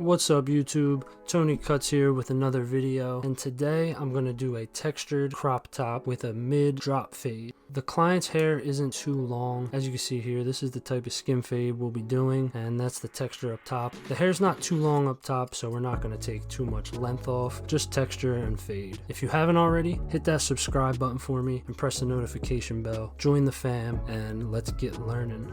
What's up YouTube? Tony Cuts here with another video, and today I'm going to do a textured crop top with a mid drop fade. The client's hair isn't too long. As you can see here, this is the type of skim fade we'll be doing, and that's the texture up top. The hair's not too long up top, so we're not going to take too much length off, just texture and fade. If you haven't already, hit that subscribe button for me and press the notification bell. Join the fam and let's get learning.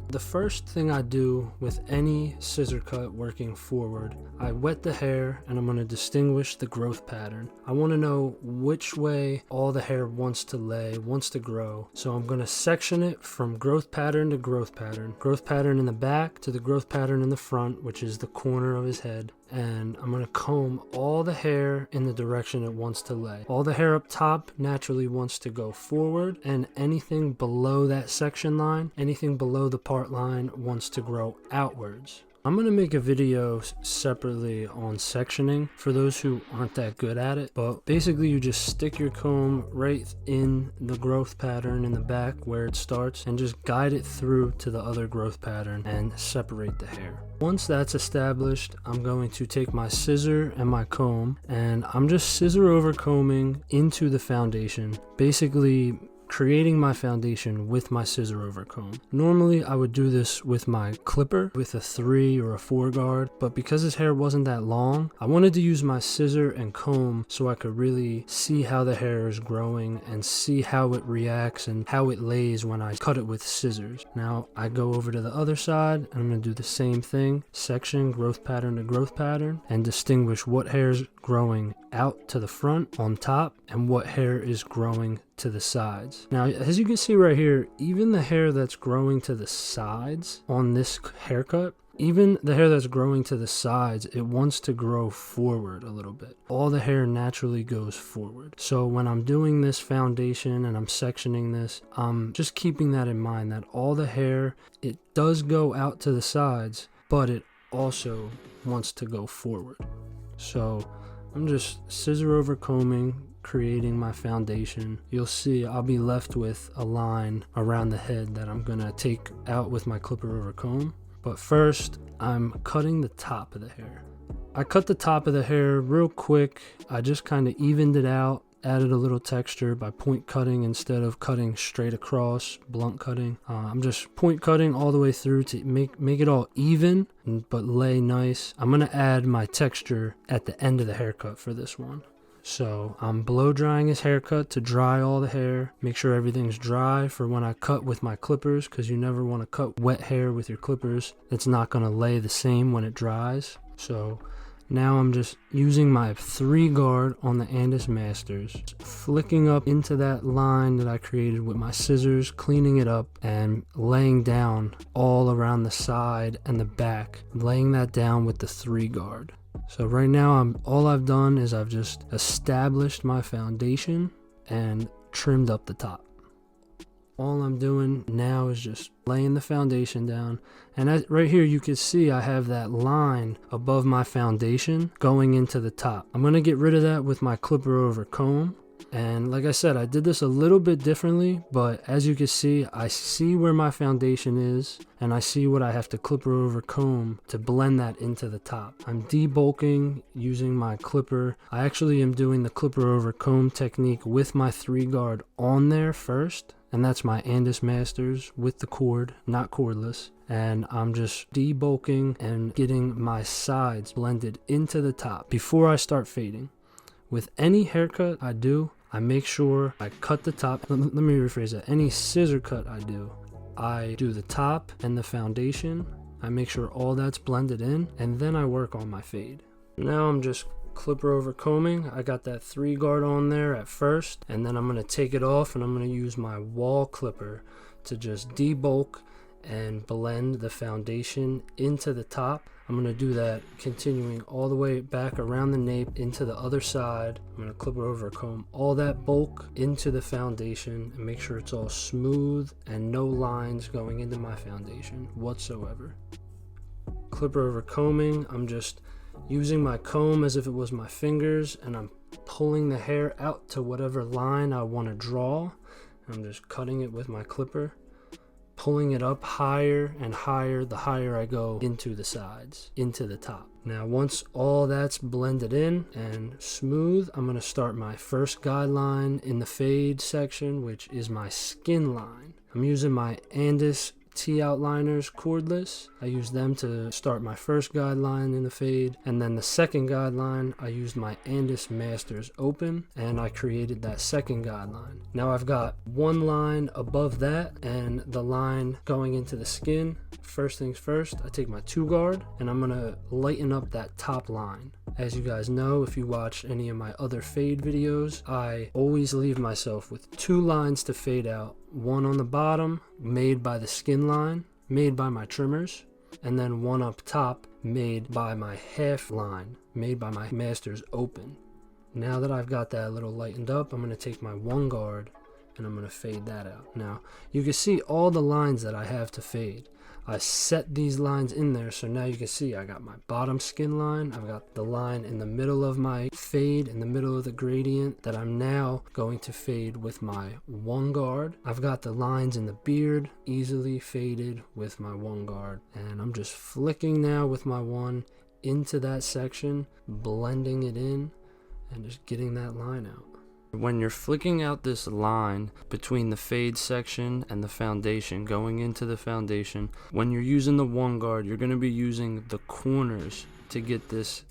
The first thing I do with any scissor cut working forward, I wet the hair and I'm going to distinguish the growth pattern. I want to know which way all the hair wants to lay, wants to grow. So I'm going to section it from growth pattern to growth pattern. Growth pattern in the back to the growth pattern in the front, which is the corner of his head. And I'm going to comb all the hair in the direction it wants to lay. All the hair up top naturally wants to go forward, and anything below that section line, anything below the part line wants to grow outwards. I'm going to make a video separately on sectioning for those who aren't that good at it, but basically you just stick your comb right in the growth pattern in the back where it starts and just guide it through to the other growth pattern and separate the hair. Once that's established, I'm going to take my scissor and my comb and I'm just scissor over combing into the foundation, basically creating my foundation with my scissor over comb. Normally I would do this with my clipper with a 3 or a 4 guard, but because his hair wasn't that long, I wanted to use my scissor and comb so I could really see how the hair is growing and see how it reacts and how it lays when I cut it with scissors. Now I go over to the other side and I'm going to do the same thing, section growth pattern to growth pattern, and distinguish what hair is growing out to the front on top and what hair is growing to the sides. Now, as you can see right here, even the hair that's growing to the sides on this haircut, even the hair that's growing to the sides, it wants to grow forward a little bit. All the hair naturally goes forward. So when I'm doing this foundation and I'm sectioning this, I'm just keeping that in mind, that all the hair, it does go out to the sides, but it also wants to go forward. So I'm just scissor over combing, creating my foundation. You'll see I'll be left with a line around the head that I'm gonna take out with my clipper over comb. But first, I'm cutting the top of the hair. I cut the top of the hair real quick. I just kind of evened it out, added a little texture by point cutting instead of cutting straight across, blunt cutting. I'm just point cutting all the way through to make it all even, but lay nice. I'm gonna add my texture at the end of the haircut for this one. So I'm blow drying his haircut to dry all the hair, make sure everything's dry for when I cut with my clippers, because you never want to cut wet hair with your clippers. It's not going to lay the same when it dries. So now I'm just using my 3 guard on the Andis Masters, flicking up into that line that I created with my scissors, cleaning it up and laying down all around the side and the back, laying that down with the 3 guard. So right now all I've done is I've just established my foundation and trimmed up the top. All I'm doing now is just laying the foundation down, and right here you can see I have that line above my foundation going into the top. I'm going to get rid of that with my clipper over comb. And like I said, I did this a little bit differently, but as you can see, I see where my foundation is and I see what I have to clipper over comb to blend that into the top. I'm debulking using my clipper. I actually am doing the clipper over comb technique with my 3 guard on there first, and that's my Andis Masters with the cord, not cordless. And I'm just debulking and getting my sides blended into the top before I start fading. With any haircut I do, I make sure I cut the top. Let me rephrase that. Any scissor cut I do the top and the foundation. I make sure all that's blended in, and then I work on my fade. Now I'm just clipper over combing. I got that 3 guard on there at first, and then I'm going to take it off and I'm going to use my wall clipper to just debulk and blend the foundation into the top. I'm going to do that continuing all the way back around the nape into the other side. I'm going to clip it over, comb all that bulk into the foundation and make sure it's all smooth and no lines going into my foundation whatsoever. Clipper over combing, I'm just using my comb as if it was my fingers, and I'm pulling the hair out to whatever line I want to draw. I'm just cutting it with my clipper. pulling it up higher and higher the higher I go into the sides, into the top. Now once all that's blended in and smooth, I'm going to start my first guideline in the fade section, which is my skin line. I'm using my Andis T outliners cordless. I use them to start my first guideline in the fade, and then the second guideline I used my Andis Masters open, and I created that second guideline. Now I've got one line above that and the line going into the skin. First things first, I take my 2-guard and I'm gonna lighten up that top line. As you guys know, if you watch any of my other fade videos, I always leave myself with 2 lines to fade out. One on the bottom, made by the skin line, made by my trimmers, and then one up top, made by my half line, made by my Masters open. Now that I've got that a little lightened up, I'm going to take my 1-guard and I'm going to fade that out. Now, you can see all the lines that I have to fade. I set these lines in there, so now you can see I got my bottom skin line, I've got the line in the middle of my fade, in the middle of the gradient that I'm now going to fade with my 1-guard. I've got the lines in the beard easily faded with my 1-guard, and I'm just flicking now with my 1 into that section, blending it in, and just getting that line out. When you're flicking out this line between the fade section and the foundation, going into the foundation, when you're using the 1-guard, you're going to be using the corners to get this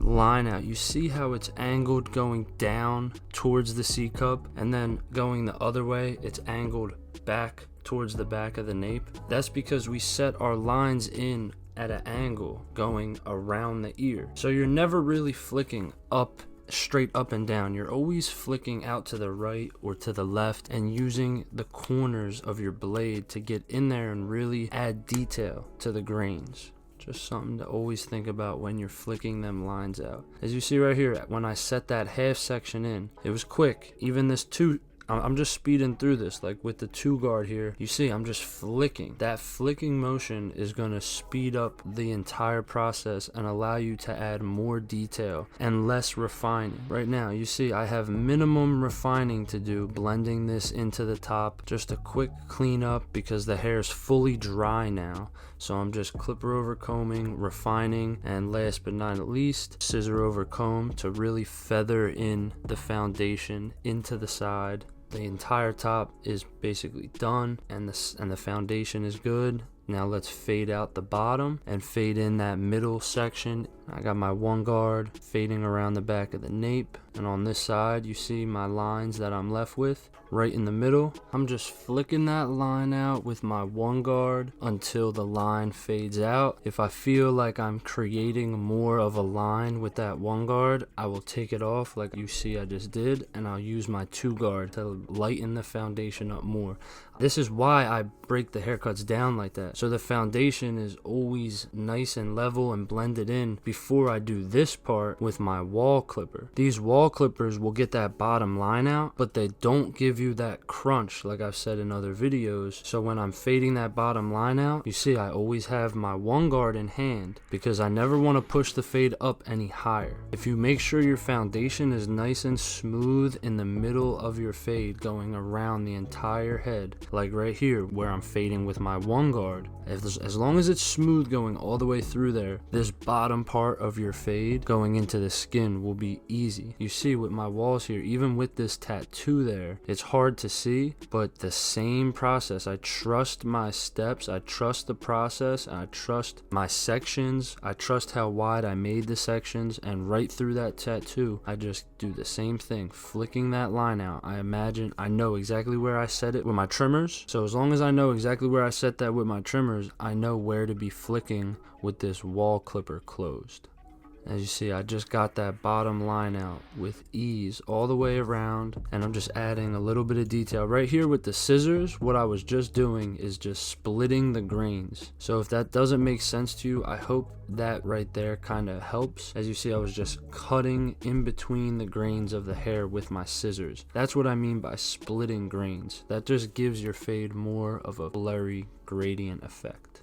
line out. You see how it's angled going down towards the C cup, and then going the other way, it's angled back towards the back of the nape? That's because we set our lines in at an angle going around the ear. So you're never really flicking up straight up and down. You're always flicking out to the right or to the left and using the corners of your blade to get in there and really add detail to the grains. Just something to always think about when you're flicking them lines out. As you see right here, when I set that half section in, it was quick. Even this I'm just speeding through this, like with the 2-guard here, you see I'm just flicking. That flicking motion is going to speed up the entire process and allow you to add more detail and less refining. Right now you see I have minimum refining to do, blending this into the top. Just a quick cleanup because the hair is fully dry now, so I'm just clipper over combing, refining, and last but not least, scissor over comb to really feather in the foundation into the side. The entire top is basically done, and the foundation is good. Now let's fade out the bottom and fade in that middle section. I got my 1-guard fading around the back of the nape, and on this side you see my lines that I'm left with right in the middle. I'm just flicking that line out with my 1-guard until the line fades out. If I feel like I'm creating more of a line with that 1-guard, I will take it off like you see I just did, and I'll use my 2-guard to lighten the foundation up more. This is why I break the haircuts down like that, so the foundation is always nice and level and blended in before I do this part with my wall clipper. These wall clippers will get that bottom line out, but they don't give you that crunch like I've said in other videos. So when I'm fading that bottom line out, you see I always have my 1-guard in hand because I never want to push the fade up any higher. If you make sure your foundation is nice and smooth in the middle of your fade going around the entire head, like right here where I'm fading with my 1-guard, as long as it's smooth going all the way through there, this bottom part of your fade going into the skin will be easy. You see with my walls here, even with this tattoo there, it's hard to see, but the same process. I trust my steps, I trust the process, I trust my sections, I trust how wide I made the sections, and right through that tattoo I just do the same thing, flicking that line out. I know exactly where I set it with my trimmers, so as long as I know exactly where I set that with my trimmers, I know where to be flicking with this wall clipper closed. As you see, I just got that bottom line out with ease all the way around, and I'm just adding a little bit of detail. Right here with the scissors, what I was just doing is just splitting the grains. So if that doesn't make sense to you, I hope that right there kind of helps. As you see, I was just cutting in between the grains of the hair with my scissors. That's what I mean by splitting grains. That just gives your fade more of a blurry gradient effect.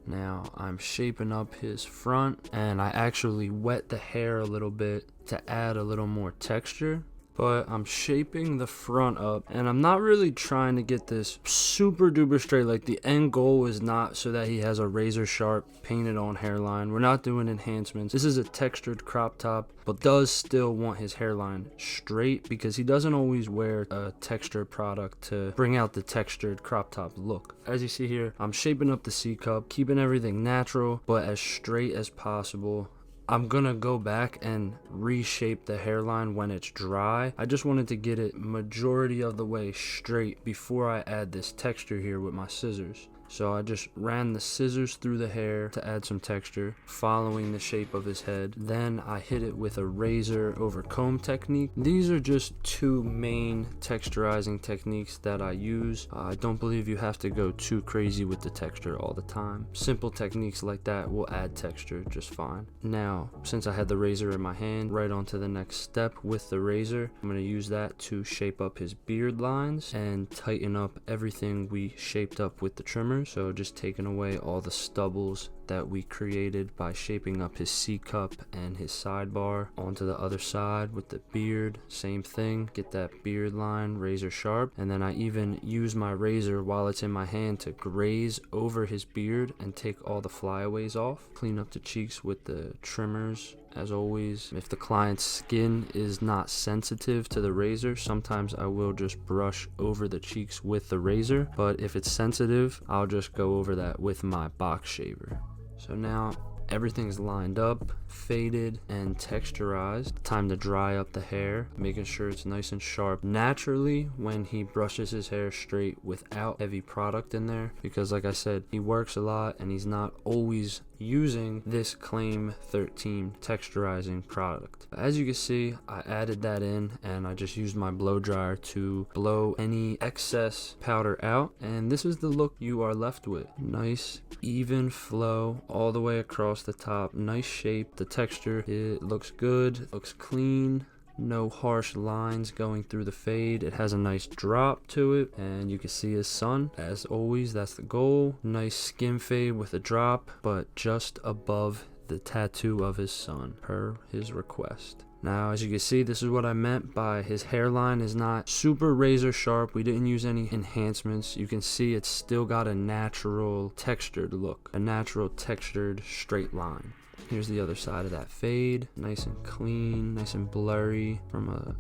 Now I'm shaping up his front, and I actually wet the hair a little bit to add a little more texture, but I'm shaping the front up, and I'm not really trying to get this super duper straight. Like, the end goal is not so that he has a razor sharp painted on hairline. We're not doing enhancements. This is a textured crop top, but does still want his hairline straight because he doesn't always wear a textured product to bring out the textured crop top look. As you see here, I'm shaping up the C cup, keeping everything natural but as straight as possible. I'm gonna go back and reshape the hairline when it's dry. I just wanted to get it majority of the way straight before I add this texture here with my scissors. So I just ran the scissors through the hair to add some texture, following the shape of his head. Then I hit it with a razor over comb technique. These are just two main texturizing techniques that I use. I don't believe you have to go too crazy with the texture all the time. Simple techniques like that will add texture just fine. Now, since I had the razor in my hand, right on to the next step with the razor. I'm gonna use that to shape up his beard lines and tighten up everything we shaped up with the trimmer. So just taking away all the stubbles that we created by shaping up his C cup and his sidebar. Onto the other side with the beard, same thing, get that beard line razor sharp, and then I even use my razor while it's in my hand to graze over his beard and take all the flyaways off. Clean up the cheeks with the trimmers. As always, if the client's skin is not sensitive to the razor, sometimes I will just brush over the cheeks with the razor, but if it's sensitive, I'll just go over that with my box shaver. So now everything's lined up, faded, and texturized. Time to dry up the hair, making sure it's nice and sharp naturally when he brushes his hair straight without heavy product in there, because like I said, he works a lot and he's not always using this Claim 13 texturizing product. As you can see, I added that in and I just used my blow dryer to blow any excess powder out, and this is the look you are left with. Nice even flow all the way across the top, nice shape. The texture, it looks good, looks clean. No harsh lines going through the fade. It has a nice drop to it, and you can see his sun. As always, that's the goal. Nice skin fade with a drop, but just above the tattoo of his sun, per his request. Now, as you can see, this is what I meant by his hairline is not super razor sharp. We didn't use any enhancements. You can see it's still got a natural textured look, a natural textured straight line. Here's the other side of that fade, nice and clean, nice and blurry from a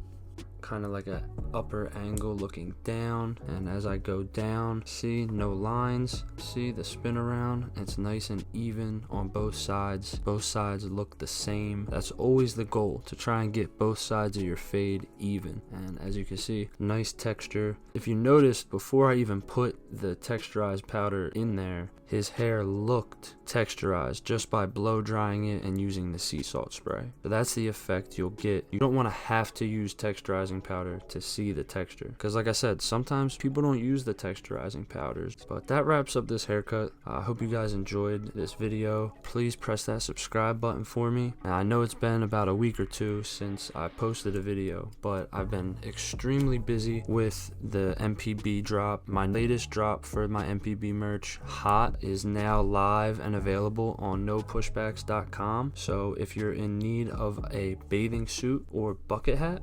kind of like a upper angle looking down. And as I go down, see, no lines, see the spin around, it's nice and even on both sides. Both sides look the same. That's always the goal, to try and get both sides of your fade even. And as you can see, nice texture. If you noticed, before I even put the texturized powder in there, his hair looked texturized just by blow drying it and using the sea salt spray. So that's the effect you'll get. You don't want to have to use texturizing powder to see the texture, because like I said, sometimes people don't use the texturizing powders. But that wraps up this haircut. I hope you guys enjoyed this video. Please press that subscribe button for me. Now, I know it's been about a week or two since I posted a video, but I've been extremely busy with the MPB drop. My latest drop for my MPB merch, Hot, is now live and available on nopushbacks.com. So if you're in need of a bathing suit or bucket hat,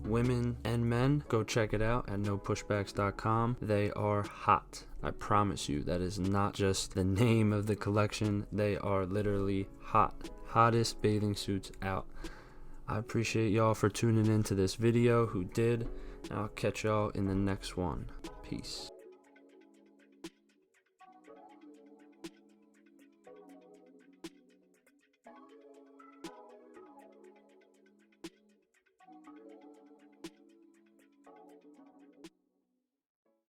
women and men, go check it out at nopushbacks.com. They are hot. I promise you, that is not just the name of the collection. They are literally hot. Hottest bathing suits out. I appreciate y'all for tuning into this video who did, and I'll catch y'all in the next one. Peace.